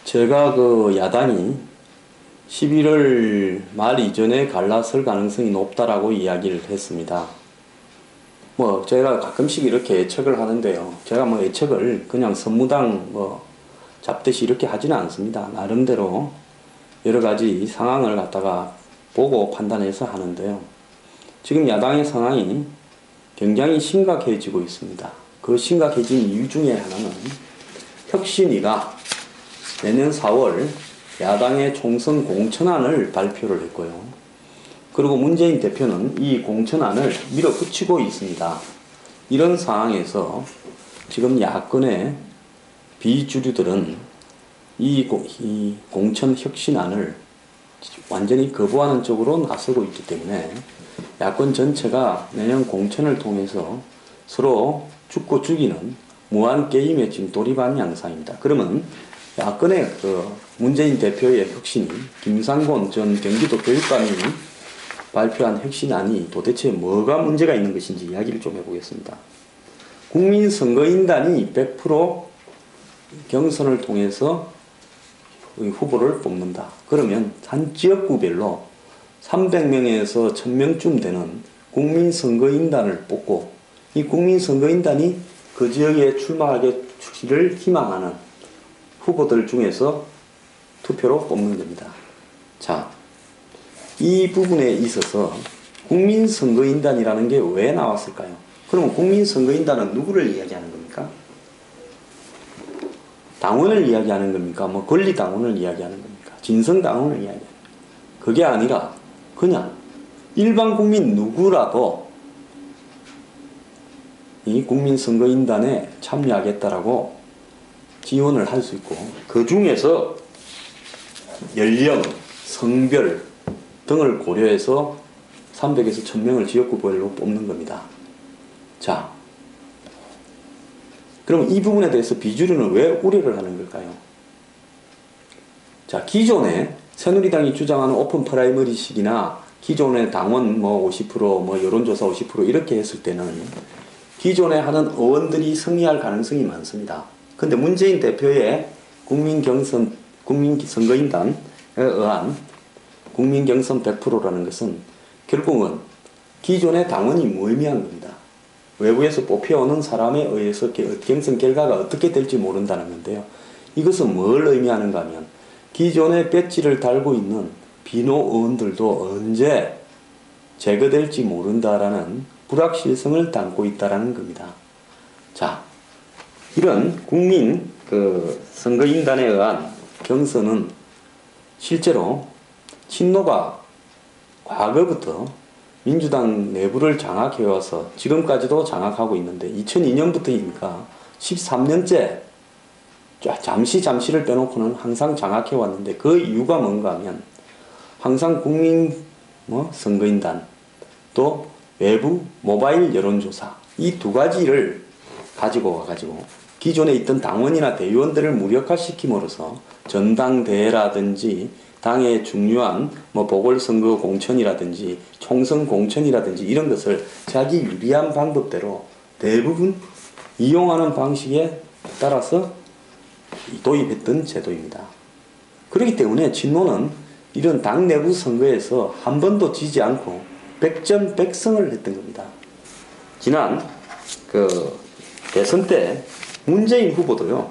제가 그 야당이 11월 말 이전에 갈라설 가능성이 높다라고 이야기를 했습니다. 뭐 제가 가끔씩 이렇게 예측을 하는데요. 제가 뭐 예측을 그냥 선무당 뭐 잡듯이 이렇게 하지는 않습니다. 나름대로 여러 가지 상황을 갖다가 보고 판단해서 하는데요. 지금 야당의 상황이 굉장히 심각해지고 있습니다. 그 심각해진 이유 중에 하나는 혁신위가 내년 4월 야당의 총선 공천안을 발표를 했고요. 그리고 문재인 대표는 이 공천안을 밀어붙이고 있습니다. 이런 상황에서 지금 야권의 비주류들은 이 공천 혁신안을 완전히 거부하는 쪽으로 나서고 있기 때문에 야권 전체가 내년 공천을 통해서 서로 죽고 죽이는 무한 게임에 지금 돌입한 양상입니다. 그러면 야권의 그 문재인 대표의 혁신이 김상곤 전 경기도 교육감이 발표한 혁신안이 도대체 뭐가 문제가 있는 것인지 이야기를 좀 해보겠습니다. 국민선거인단이 100% 경선을 통해서 후보를 뽑는다. 그러면 한 지역구별로 300명에서 1000명쯤 되는 국민선거인단을 뽑고 이 국민선거인단이 그 지역에 출마하기를 희망하는 후보들 중에서 투표로 뽑는 겁니다. 자, 이 부분에 있어서 국민선거인단이라는 게 왜 나왔을까요? 그러면 국민선거인단은 누구를 이야기하는 겁니까? 당원을 이야기하는 겁니까? 뭐 권리당원을 이야기하는 겁니까? 진성당원을 이야기하는 겁니까? 그게 아니라 그냥 일반 국민 누구라도 이 국민선거인단에 참여하겠다라고 지원을 할 수 있고 그 중에서 연령, 성별 등을 고려해서 300에서 1000명을 지역구별로 뽑는 겁니다. 자, 그럼 이 부분에 대해서 비주류는 왜 우려를 하는 걸까요? 자, 기존에 새누리당이 주장하는 오픈 프라이머리식이나 기존의 당원 뭐 50%, 뭐 여론조사 50% 이렇게 했을 때는 기존에 하는 의원들이 승리할 가능성이 많습니다. 근데 문재인 대표의 국민선거인단에 의한 국민경선 100%라는 것은 결국은 기존의 당원이 무의미한 겁니다. 외부에서 뽑혀오는 사람에 의해서 경선 결과가 어떻게 될지 모른다는 건데요. 이것은 뭘 의미하는가 하면 기존의 배지를 달고 있는 비노 의원들도 언제 제거될지 모른다라는 불확실성을 담고 있다는 겁니다. 자, 이런 국민 선거인단에 의한 경선은 실제로 친노가 과거부터 민주당 내부를 장악해와서 지금까지도 장악하고 있는데 2002년부터니까 13년째 잠시를 빼놓고는 항상 장악해왔는데 그 이유가 뭔가 하면 항상 국민 선거인단 또 외부 모바일 여론조사 이 두 가지를 가지고 와가지고 기존에 있던 당원이나 대의원들을 무력화시킴으로써 전당대회라든지 당의 중요한 보궐선거 공천이라든지 총선 공천이라든지 이런 것을 자기 유리한 방법대로 대부분 이용하는 방식에 따라서 도입했던 제도입니다. 그렇기 때문에 친노는 이런 당 내부 선거에서 한 번도 지지 않고 백전백승을 했던 겁니다. 지난 대선 때 문재인 후보도요,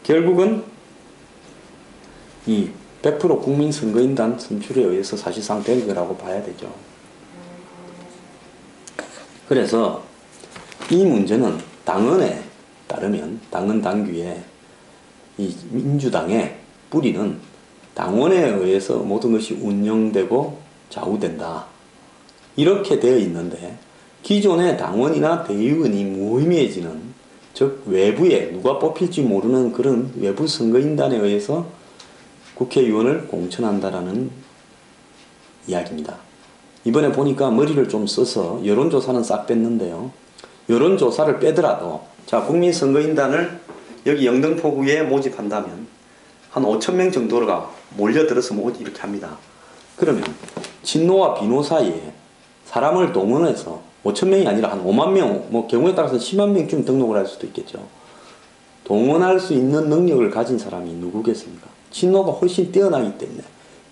결국은 이 100% 국민선거인단 선출에 의해서 사실상 된 거라고 봐야 되죠. 그래서 이 문제는 당헌에 따르면 당헌 당규에 이 민주당의 뿌리는 당원에 의해서 모든 것이 운영되고 좌우된다. 이렇게 되어 있는데 기존의 당원이나 대의원이 무의미해지는 즉 외부에 누가 뽑힐지 모르는 그런 외부 선거인단에 의해서 국회의원을 공천한다라는 이야기입니다. 이번에 보니까 머리를 좀 써서 여론조사는 싹 뺐는데요. 여론조사를 빼더라도 자, 국민선거인단을 여기 영등포구에 모집한다면 한 5,000명 정도가 몰려들어서 이렇게 합니다. 그러면 친노와 비노 사이에 사람을 동원해서 5,000명이 아니라 한 5만 명, 경우에 따라서 10만 명쯤 등록을 할 수도 있겠죠. 동원할 수 있는 능력을 가진 사람이 누구겠습니까? 친노가 훨씬 뛰어나기 때문에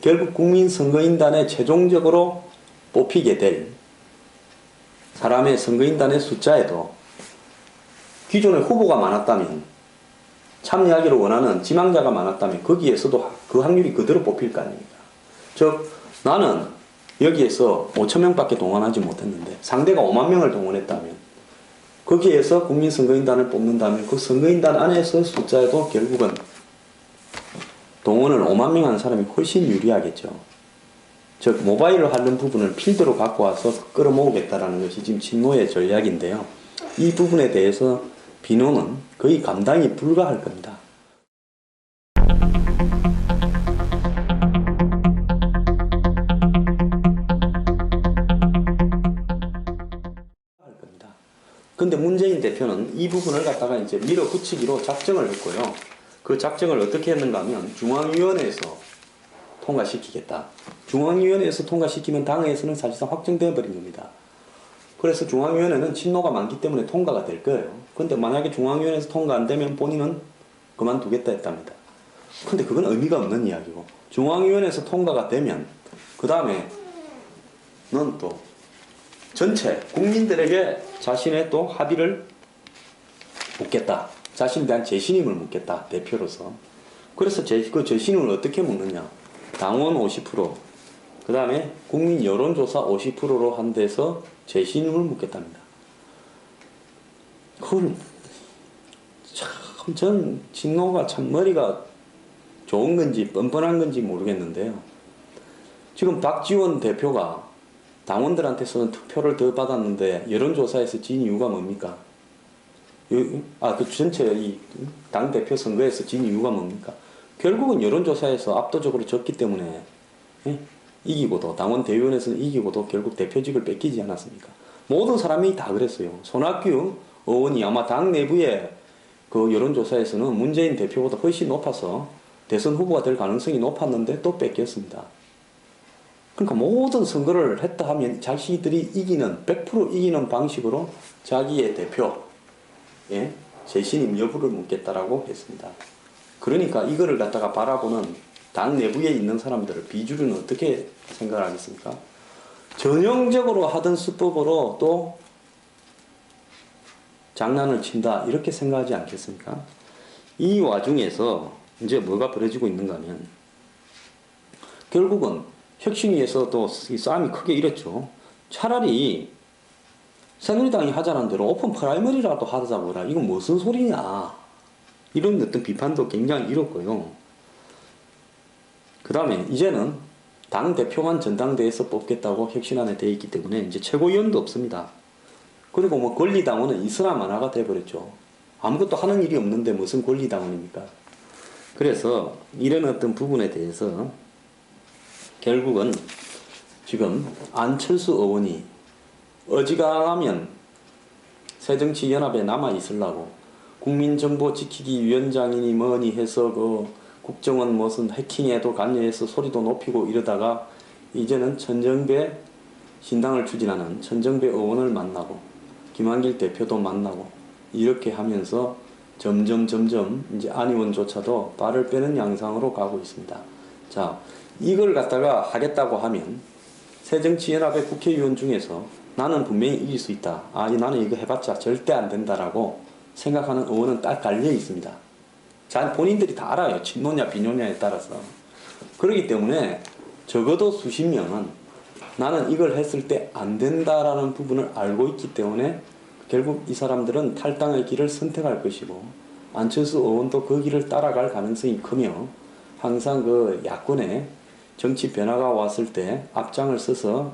결국 국민선거인단에 최종적으로 뽑히게 될 사람의 선거인단의 숫자에도 기존에 후보가 많았다면, 참여하기를 원하는 지망자가 많았다면 거기에서도 그 확률이 그대로 뽑힐 거 아닙니까? 즉 나는 여기에서 5,000명밖에 동원하지 못했는데 상대가 5만 명을 동원했다면, 거기에서 국민선거인단을 뽑는다면 그 선거인단 안에서 숫자에도 결국은 동원을 5만 명 하는 사람이 훨씬 유리하겠죠. 즉 모바일로 하는 부분을 필드로 갖고 와서 끌어모으겠다라는 것이 지금 친노의 전략인데요. 이 부분에 대해서 비노는 거의 감당이 불가할 겁니다. 근데 문재인 대표는 이 부분을 갖다가 이제 밀어붙이기로 작정을 했고요. 그 작정을 어떻게 했는가 하면 중앙위원회에서 통과시키겠다. 중앙위원회에서 통과시키면 당에서는 사실상 확정되어 버린 겁니다. 그래서 중앙위원회는 친노가 많기 때문에 통과가 될 거예요. 근데 만약에 중앙위원회에서 통과 안 되면 본인은 그만두겠다 했답니다. 근데 그건 의미가 없는 이야기고, 중앙위원회에서 통과가 되면 그 다음에 넌 또 전체 국민들에게 자신의 또 합의를 묻겠다. 자신에 대한 재신임을 묻겠다. 대표로서. 그래서 그 재신임을 어떻게 묻느냐. 당원 50%, 그 다음에 국민 여론조사 50%로 한 데서 재신임을 묻겠답니다. 그걸 참, 전 진노가 참 머리가 좋은 건지 뻔뻔한 건지 모르겠는데요. 지금 박지원 대표가 당원들한테서는 투표를 더 받았는데 여론조사에서 진 이유가 뭡니까? 그 전체 이 당대표 선거에서 진 이유가 뭡니까? 결국은 여론조사에서 압도적으로 졌기 때문에, 예? 이기고도, 당원 대의원에서는 이기고도 결국 대표직을 뺏기지 않았습니까? 모든 사람이 다 그랬어요. 손학규 의원이 아마 당 내부의 그 여론조사에서는 문재인 대표보다 훨씬 높아서 대선 후보가 될 가능성이 높았는데 또 뺏겼습니다. 그러니까 모든 선거를 했다 하면 자기들이 이기는, 100% 이기는 방식으로 자기의 대표, 예? 재신임 여부를 묻겠다라고 했습니다. 그러니까 이거를 갖다가 바라보는 당 내부에 있는 사람들을, 비주류는 어떻게 생각하겠습니까? 전형적으로 하던 수법으로 또 장난을 친다, 이렇게 생각하지 않겠습니까? 이 와중에서 이제 뭐가 벌어지고 있는가 하면 결국은 혁신위에서 또 이 싸움이 크게 일었죠. 차라리 새누리당이 하자는 대로 오픈 프라이머리라도 하자 보라. 이건 무슨 소리냐. 이런 어떤 비판도 굉장히 일었고요. 그 다음에 이제는 당대표만 전당대회에서 뽑겠다고 혁신안에 되어 있기 때문에 이제 최고위원도 없습니다. 그리고 뭐 권리당원은 이슬람 하나가 돼버렸죠. 아무것도 하는 일이 없는데 무슨 권리당원입니까? 그래서 이런 어떤 부분에 대해서 결국은 지금 안철수 의원이 어지간하면 새정치연합에 남아있으려고 국민정보 지키기 위원장이니 뭐니 해서 그 국정원 무슨 해킹에도 관여해서 소리도 높이고 이러다가 이제는 천정배, 신당을 추진하는 천정배 의원을 만나고 김한길 대표도 만나고 이렇게 하면서 점점 이제 안 의원조차도 발을 빼는 양상으로 가고 있습니다. 자, 이걸 갖다가 하겠다고 하면 새정치연합의 국회의원 중에서 나는 분명히 이길 수 있다. 나는 이거 해봤자 절대 안 된다라고 생각하는 의원은 딱 갈려 있습니다. 자, 본인들이 다 알아요. 친노냐 비노냐에 따라서. 그렇기 때문에 적어도 수십 명은 나는 이걸 했을 때 안 된다라는 부분을 알고 있기 때문에 결국 이 사람들은 탈당의 길을 선택할 것이고, 안철수 의원도 그 길을 따라갈 가능성이 크며, 항상 그 야권에 정치 변화가 왔을 때 앞장을 서서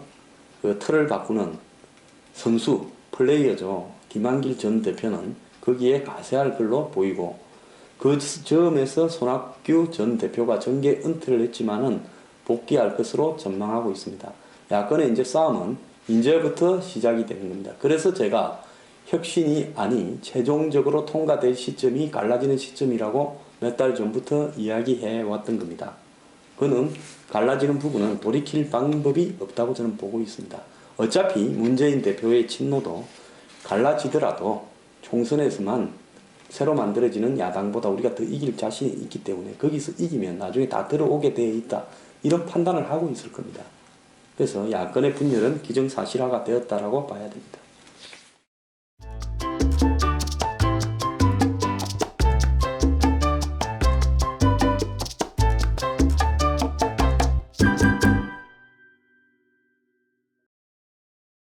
그 틀을 바꾸는 선수, 플레이어죠. 김한길 전 대표는 거기에 가세할 걸로 보이고, 그 점에서 손학규 전 대표가 정계 은퇴를 했지만은 복귀할 것으로 전망하고 있습니다. 야권의 이제 싸움은 이제부터 시작이 되는 겁니다. 그래서 제가 혁신이 최종적으로 통과될 시점이 갈라지는 시점이라고 몇 달 전부터 이야기해 왔던 겁니다. 그는 갈라지는 부분은 돌이킬 방법이 없다고 저는 보고 있습니다. 어차피 문재인 대표의 친노도 갈라지더라도 총선에서만 새로 만들어지는 야당보다 우리가 더 이길 자신이 있기 때문에 거기서 이기면 나중에 다 들어오게 되어 있다. 이런 판단을 하고 있을 겁니다. 그래서 야권의 분열은 기정사실화가 되었다라고 봐야 됩니다.